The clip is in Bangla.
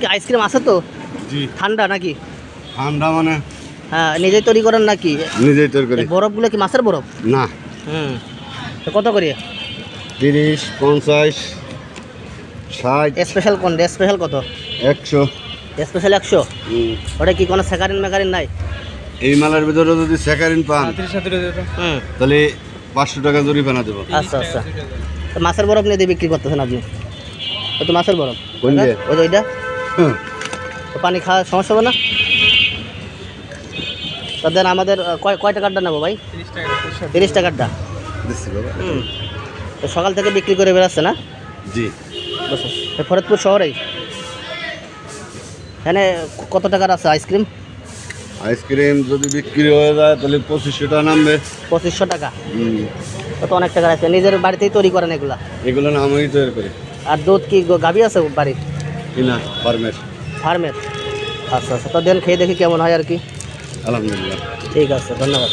কি আইসক্রিম আছে তো? জি। ঠান্ডা নাকি? ঠান্ডা মানে? হ্যাঁ, নিজেই তৈরি করেন নাকি? নিজেই তৈরি করি। বরফগুলো কি মাছের বরফ? না। তো কত করে? 30, 50, 60, স্পেশাল কোনটা? স্পেশাল কত? 100। স্পেশাল 100? ওটা কি কোনো স্যাকারিন ম্যাকারিন নাই? এই মালের ভিতরে যদি স্যাকারিন পান তাহলে 500 টাকা জরিমানা দেবো। আচ্ছা আচ্ছা। তো মাছের বরফ নিয়ে দিয়ে বিক্রি করতেছেন আপনি? ও তো মাছের বরফ। কোন দিয়ে? ওই যে ওইটা। তো পানি খাওয়ার সমস্যা হবে না? তো দেন আমাদের কয় টাকারটা নেবো ভাই? 30 টাকারটা। দিচ্ছি বাবা। তো সকাল থেকে বিক্রি করে বেড়াচ্ছে না? জি। বসে ফরিদপুর শহরেই। এখানে কত টাকার আছে আইসক্রিম? আইসক্রিম যদি বিক্রি হয়ে যায় তাহলে 2500 টাকা নামবে। 2500 টাকা? কত অনেক টাকার আছে। নিজের বাড়িতেই তৈরি করেন এগুলা? এগুলো না আমি তৈরি করি। আর দুধ কি গাভী আছে বাড়ির? কিনা ফার্মের। ফার্মের? আচ্ছা আচ্ছা। তো দেন খেয়ে দেখি কেমন হয় আর কি। আলহামদুলিল্লাহ। ঠিক আছে, ধন্যবাদ।